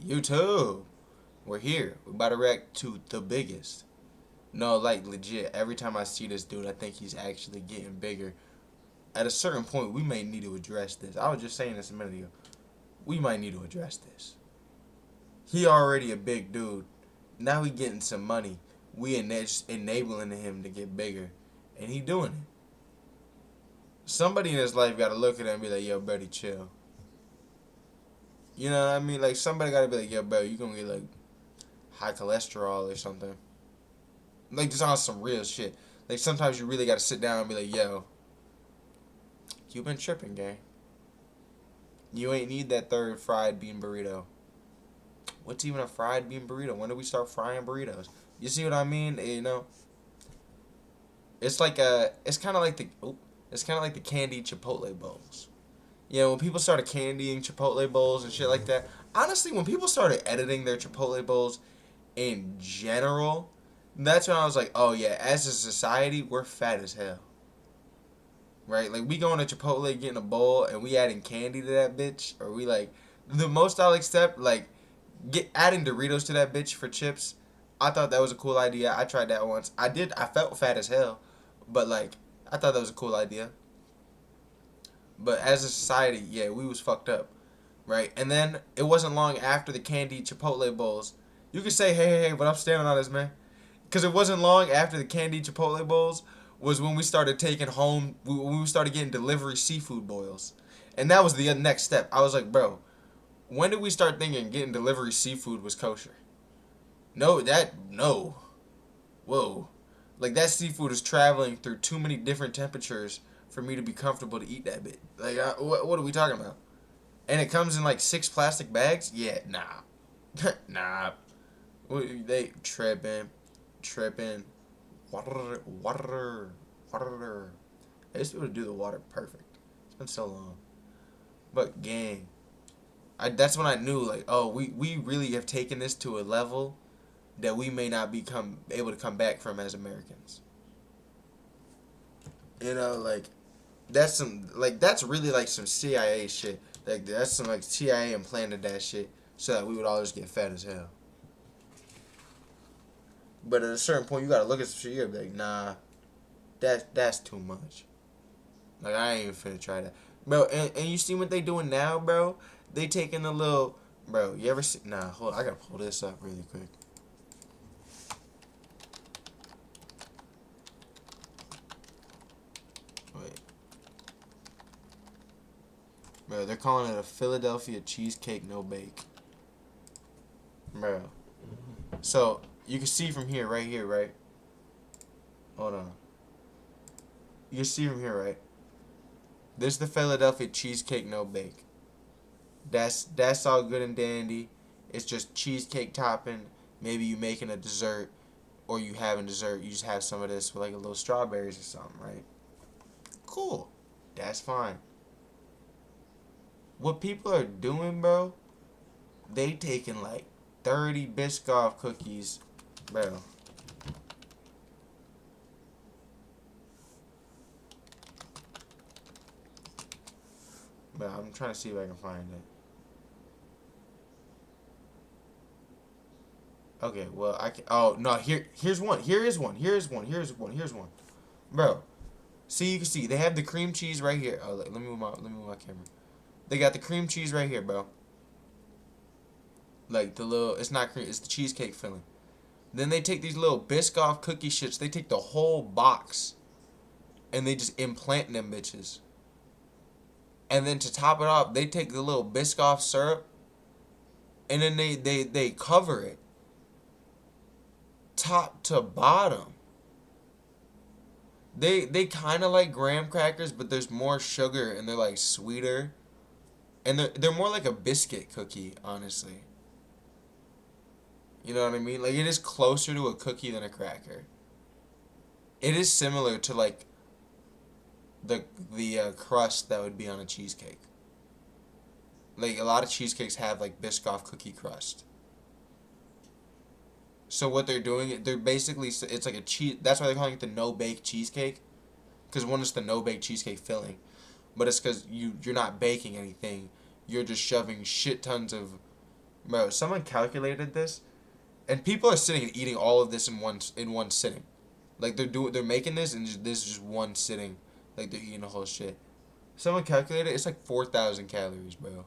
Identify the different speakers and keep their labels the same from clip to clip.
Speaker 1: YouTube. We're here. We're about to react to the biggest. No, like legit. Every time I see this dude, I think he's actually getting bigger. At a certain point, we may need to address this. I was just saying this a minute ago. We might need to address this. He already a big dude. Now he getting some money. We enabling him to get bigger, and he doing it. Somebody in his life got to look at him and be like, "Yo, buddy, chill." You know what I mean? Like somebody got to be like, "Yo, bro, you gonna get like high cholesterol or something." Like just on some real shit. Like sometimes you really got to sit down and be like, "Yo, you been tripping, gang. You ain't need that third fried bean burrito." What's even a fried bean burrito? When did we start frying burritos? You see what I mean? You know, it's like it's kind of like the candied Chipotle bowls. You know, when people started candying Chipotle bowls and shit like that. Honestly, when people started editing their Chipotle bowls in general, that's when I was like, oh yeah, as a society, we're fat as hell. Right? Like we going to Chipotle getting a bowl and we adding candy to that bitch, or we like the most I'll accept like get adding Doritos to that bitch for chips. I thought that was a cool idea. I tried that once. I did. I felt fat as hell, but like I thought that was a cool idea. But as a society, yeah, we was fucked up, right? And then it wasn't long after the candy Chipotle bowls. You could say, hey, but I'm standing on this, man. Because it wasn't long after the candy Chipotle bowls was when we started taking home, when we started getting delivery seafood boils. And that was the next step. I was like, bro, when did we start thinking getting delivery seafood was kosher? No. Whoa. Like that seafood is traveling through too many different temperatures for me to be comfortable to eat that bit. Like, what are we talking about? And it comes in like 6 plastic bags? Yeah, nah. Nah. They tripping. Water. I used to be able to do the water perfect. It's been so long. But gang, that's when I knew like, oh, we really have taken this to a level that we may not become able to come back from as Americans. You know, like that's really like some CIA shit. Like that's some like CIA implanted that shit so that we would all just get fat as hell. But at a certain point, you gotta look at some shit. You gotta be like, nah, that's too much. Like I ain't even finna try that, bro. And you see what they doing now, bro? They taking a little, bro. You ever see? Nah, hold. On, I gotta pull this up really quick. Wait, bro. They're calling it a Philadelphia cheesecake no bake, bro. So you can see from here, right here, right. Hold on. You can see from here, right. This is the Philadelphia cheesecake no bake. That's all good and dandy. It's just cheesecake topping. Maybe you making a dessert, or you having dessert. You just have some of this with like a little strawberries or something, right? Cool. That's fine. What people are doing, bro? They taking like 30 Biscoff cookies, bro. Bro, I'm trying to see if I can find it. Okay, well I can. Oh no, here's one. Here's one, bro. See, you can see they have the cream cheese right here. Oh, let me move my camera. They got the cream cheese right here, bro. Like the little, it's not cream, it's the cheesecake filling. Then they take these little Biscoff cookie shits. They take the whole box, and they just implant them bitches. And then to top it off, they take the little Biscoff syrup, and then they cover it top to bottom. They kind of like graham crackers, but there's more sugar and they're like sweeter, and they're more like a biscuit cookie, honestly. You know what I mean? Like it is closer to a cookie than a cracker. It is similar to like the crust that would be on a cheesecake. Like a lot of cheesecakes have like Biscoff cookie crust. So what they're doing, they're basically it's like a cheese. That's why they're calling it the no bake cheesecake, because one is the no bake cheesecake filling, but it's because you're not baking anything. You're just shoving shit tons of Bro, someone calculated this, and people are sitting and eating all of this in one sitting. Like they're making this and this is just one sitting. Like they're eating the whole shit. Someone calculated it's like 4,000 calories, bro.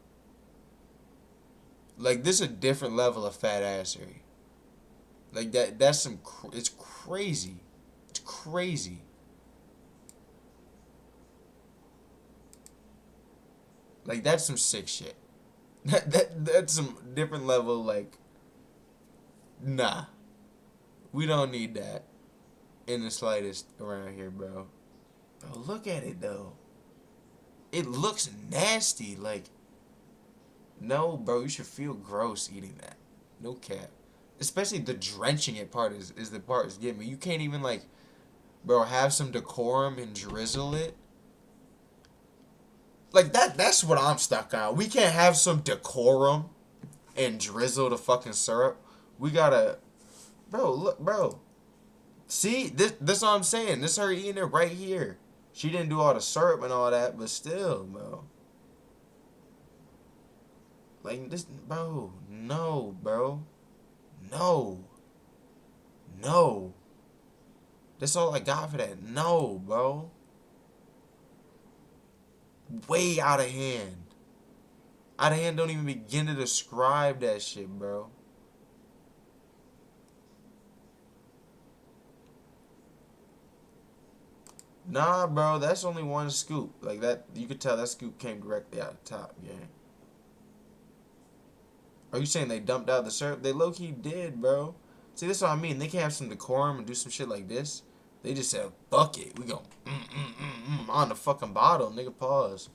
Speaker 1: Like this is a different level of fat assery. Like that's it's crazy. It's crazy. Like that's some sick shit. That's some different level like nah. We don't need that in the slightest around here, bro. Bro, look at it though. It looks nasty. Like, no, bro, you should feel gross eating that. No cap. Especially the drenching it part is the part that's getting me. You can't even like, bro, have some decorum and drizzle it. Like that's what I'm stuck on. We can't have some decorum and drizzle the fucking syrup. We gotta, bro, look, bro. See, this what I'm saying. This her eating it right here. She didn't do all the syrup and all that, but still, bro. Like this, bro. No, bro. No. No. That's all I got for that. No, bro. Way out of hand. Out of hand don't even begin to describe that shit, bro. Nah, bro, that's only one scoop. Like that, you could tell that scoop came directly out the top, yeah. Are you saying they dumped out the syrup? They low-key did, bro. See, that's what I mean. They can't have some decorum and do some shit like this. They just said, fuck it. We go on the fucking bottle, nigga, pause.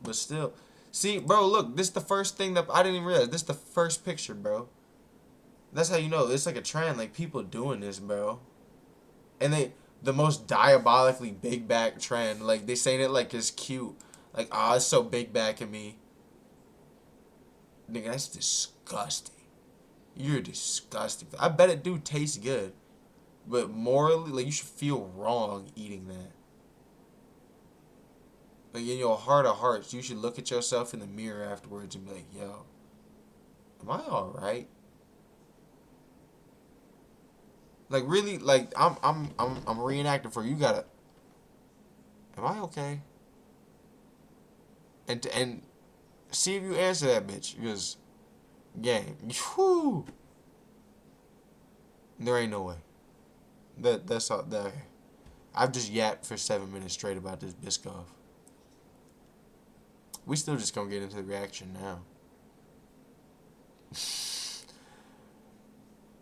Speaker 1: But still. See, bro, look. This is the first thing that I didn't even realize. This is the first picture, bro. That's how you know. It's like a trend. Like, people doing this, bro. And the most diabolically big back trend. Like, they saying it like it's cute. Like, ah, it's so big back in me. Nigga, that's disgusting. You're disgusting. I bet it do taste good. But morally, like, you should feel wrong eating that. Like, in your heart of hearts, you should look at yourself in the mirror afterwards and be like, yo, am I alright? Like, really, like, I'm reenacting for you. You gotta, am I okay? And see if you answer that bitch. Because, gang, whew, there ain't no way. That's all. That I've just yapped for 7 minutes straight about this Biscoff. We still just gonna get into the reaction now.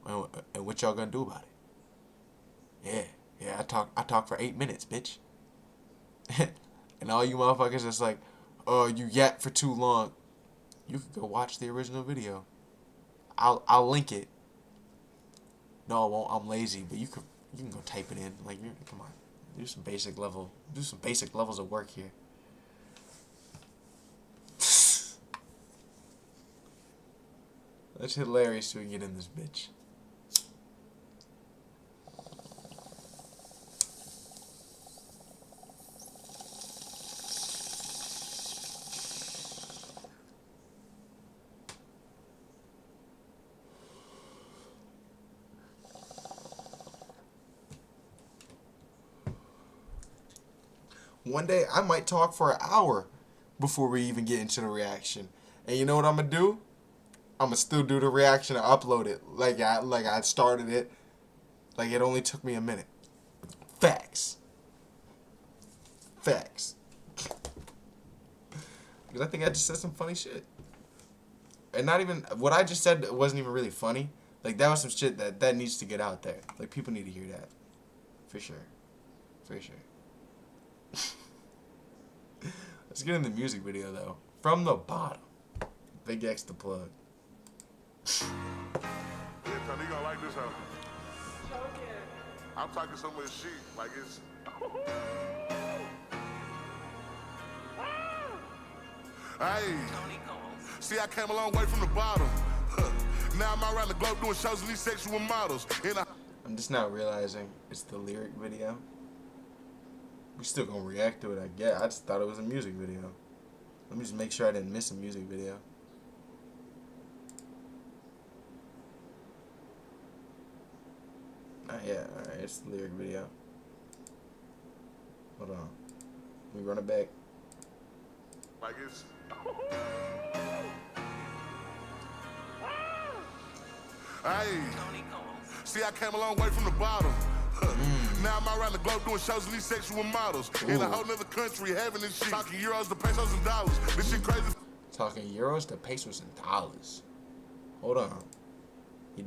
Speaker 1: And what y'all gonna do about it? Yeah. I talk for 8 minutes, bitch. And all you motherfuckers just like, oh, you yap for too long. You could go watch the original video. I'll link it. No, I won't. I'm lazy, but you can go type it in. Like, come on, do some basic levels of work here. That's hilarious so we can get in this bitch. One day I might talk for an hour before we even get into the reaction. And you know what I'm gonna do? I'm gonna still do the reaction and upload it like I started it. Like it only took me a minute. Facts. Facts. Because I think I just said some funny shit. And not even what I just said wasn't even really funny. Like that was some shit that needs to get out there. Like people need to hear that. For sure. For sure. Let's get in the music video though. From the bottom. BigXThePlug.
Speaker 2: Yeah, Tony, you gonna like this album. I'm talking so much shit, like it's. Hey, see, I came a long way from the bottom. Now I'm around the globe doing shows with these sexual models.
Speaker 1: I'm just now realizing it's the lyric video. We still gonna react to it, I guess. I just thought it was a music video. Let me just make sure I didn't miss a music video. Yeah, alright, it's the lyric video. Hold on. Let me run it back.
Speaker 2: Like it's. Hey, see, I came a long way from the bottom. Now I'm around the globe doing shows with these sexual models. In a whole nother country, having this shit. Talking euros to pesos and dollars. This shit crazy.
Speaker 1: Talking euros to pesos and dollars. Hold on.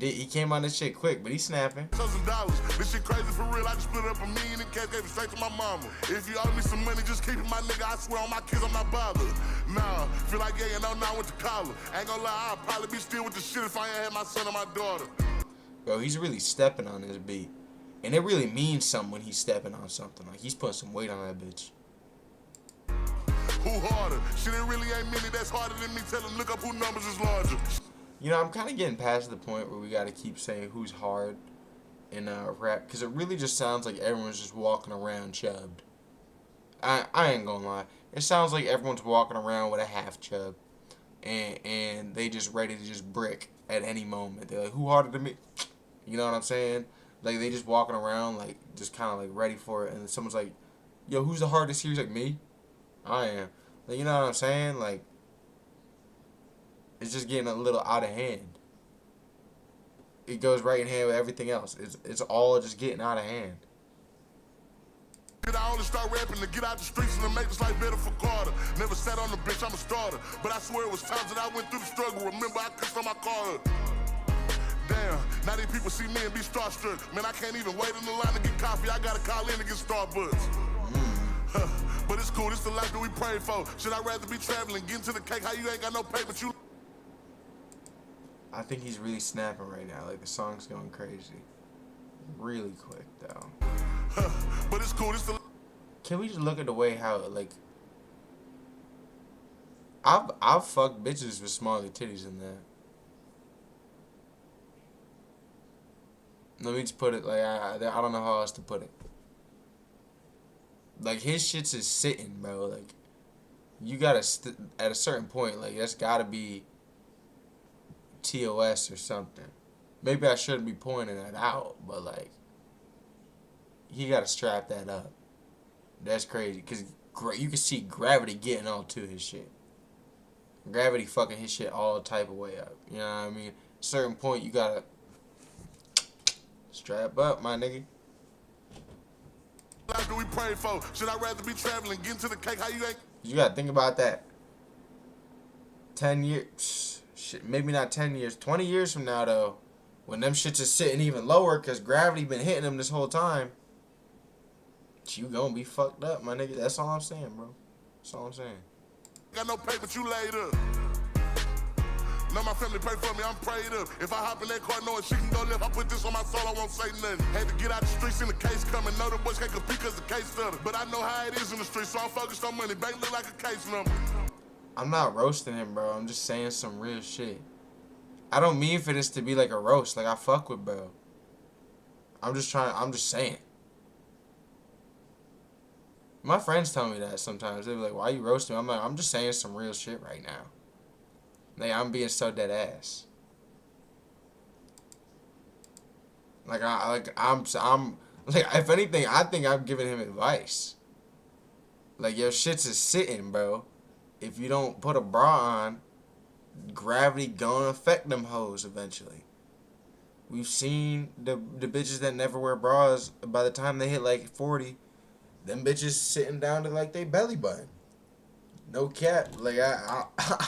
Speaker 1: He came on this shit quick, but he's snapping.
Speaker 2: Pesos and dollars. This shit crazy for real. I just split up $1 million in cash, gave it straight to my mama. If you owe me some money, just keep it, my nigga. I swear on my kids, I'm not bothered. Nah, feel like yeah, now I went to college. Ain't gonna lie, I'll probably be still with the shit if I ain't had my son or my daughter.
Speaker 1: Bro, he's really stepping on this beat. And it really means something when he's stepping on something. Like, he's putting some weight on that bitch.
Speaker 2: Who harder? Shit, it really ain't many that's harder than me. Tell them, look up who numbers is larger.
Speaker 1: You know, I'm kind of getting past the point where we got to keep saying who's hard in rap. Because it really just sounds like everyone's just walking around chubbed. I ain't gonna lie. It sounds like everyone's walking around with a half chub. And they just ready to just brick at any moment. They're like, who harder than me? You know what I'm saying? Like, they just walking around, like, just kind of, like, ready for it. And someone's like, yo, who's the hardest here? He's like, me? I am. Like, you know what I'm saying? Like, it's just getting a little out of hand. It goes right in hand with everything else. It's all just getting out of hand.
Speaker 2: I only start rapping to get out the streets and to make this life better for Carter. Never sat on the bench, I'm a starter. But I swear it was times that I went through the struggle. Remember, I kissed on my car. Damn, now these people see me and be starstruck. Man, I can't even wait in the line to get coffee. I gotta call in to get Starbucks. But it's cool, this the life that we pray for. Should I rather be traveling, getting to the cake? How you ain't got no pay, but you...
Speaker 1: I think he's really snapping right now. Like, the song's going crazy. Really quick, though.
Speaker 2: But it's cool, this the...
Speaker 1: Can we just look at the way how, like... I've fucked bitches with smaller titties than that. Let me just put it, like, I don't know how else to put it. Like, his shit's is sitting, bro. Like, you gotta, at a certain point, like, that's gotta be TOS or something. Maybe I shouldn't be pointing that out, but, like, he gotta strap that up. That's crazy, because you can see Gravity getting on to his shit. Gravity fucking his shit all type of way up. You know what I mean? At a certain point, you gotta strap up, my nigga.
Speaker 2: Life that we pray for. Should I rather be traveling, getting to the cake? How you ain't...
Speaker 1: You gotta think about that. 10 years, shit, maybe not 10 years, 20 years from now, though, when them shits is sitting even lower because Gravity been hitting them this whole time, you gonna be fucked up, my nigga. That's all I'm saying, bro. That's all I'm saying.
Speaker 2: Got no pay, but you laid up. Know my family pray for me, I'm prayed up. If I hop in that car knowing she can go left, I put this on my soul, I won't say nothing. Had to get out the streets in the case coming. Know the boys can't compete cause the case stutter. But I know how it is in the streets, so I'm focused on money. Bank look like a case number.
Speaker 1: I'm not roasting him, bro. I'm just saying some real shit. I don't mean for this to be like a roast. Like, I fuck with bro. I'm just saying. My friends tell me that sometimes. They be like, why you roasting me? I'm like, I'm just saying some real shit right now. Like, I'm being so dead ass. Like, I'm like, if anything, I think I'm giving him advice. Like, your shit's is sitting, bro. If you don't put a bra on, Gravity gonna affect them hoes eventually. We've seen the bitches that never wear bras, by the time they hit like 40, them bitches sitting down to like they belly button. No cap. Like,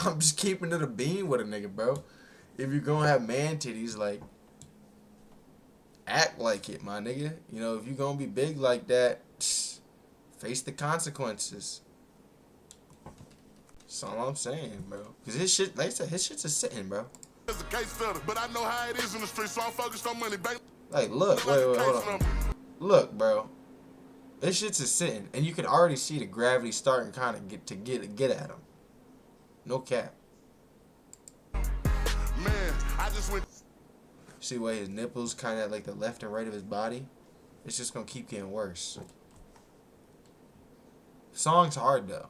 Speaker 1: I'm just keeping it a bean with a nigga, bro. If you're gonna have man titties, like, act like it, my nigga. You know, if you're gonna be big like that, face the consequences. That's all I'm saying, bro. Because his shit, like I said, his shit's a sitting, bro.
Speaker 2: It's a case stutter, but I know how it is in the streets, so I'm focused on money. Bank
Speaker 1: Like, look, wait, hold on. Look, bro. This shit's a sitting, and you can already see the Gravity starting kind of get at him. No cap.
Speaker 2: Man, I just went.
Speaker 1: See why his nipples kind of like the left and right of his body? It's just gonna keep getting worse. Song's hard though.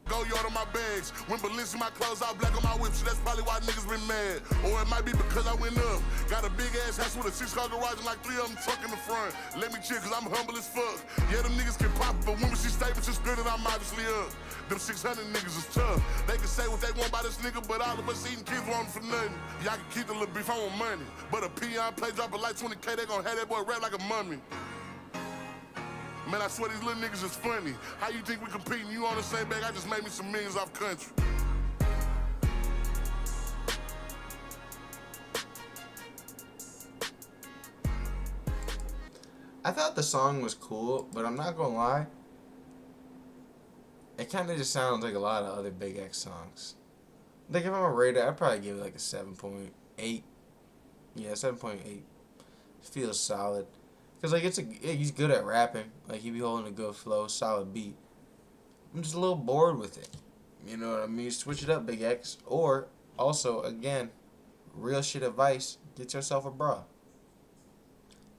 Speaker 2: Go yard on my bags. When Balenci my clothes all black on my whip, so that's probably why niggas been mad. Or it might be because I went up. Got a big ass house with a 6-car garage and like 3 of them truck in the front. Let me chill cause I'm humble as fuck. Yeah, them niggas can pop, but when she statements is good and I'm obviously up. Them 600 niggas is tough. They can say what they want about this nigga, but all of us eating kids want for nothing. Y'all can keep the little beef, I want money. But a peon play drop it like 20K, they gon' have that boy rap like a mummy. Man, I swear these little niggas is funny. How you think we competing? You on the same bag, I just made me some millions off country.
Speaker 1: I thought the song was cool, but I'm not gonna lie. It kind of just sounds like a lot of other Big X songs. Like if I'm a rater, I'd probably give it like a 7.8. Yeah, 7.8. Feels solid. Cause like he's good at rapping. Like he be holding a good flow, solid beat. I'm just a little bored with it. You know what I mean? Switch it up, Big X. Or also again, real shit advice: get yourself a bra.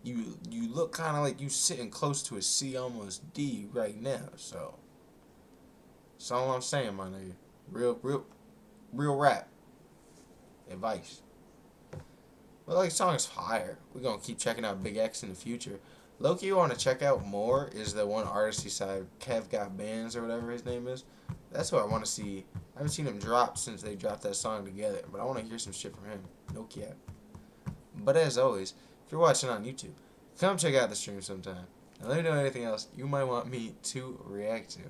Speaker 1: You look kind of like you sitting close to a C, almost D right now. So that's all I'm saying, my nigga. Real rap advice. But like, song's fire. We're gonna keep checking out Big X in the future. Loki, you want to check out more is the one artist he side, Kev Got Bands or whatever his name is. That's what I want to see. I haven't seen him drop since they dropped that song together, but I want to hear some shit from him. No cap. But as always, if you're watching on YouTube, come check out the stream sometime. And let me know anything else you might want me to react to.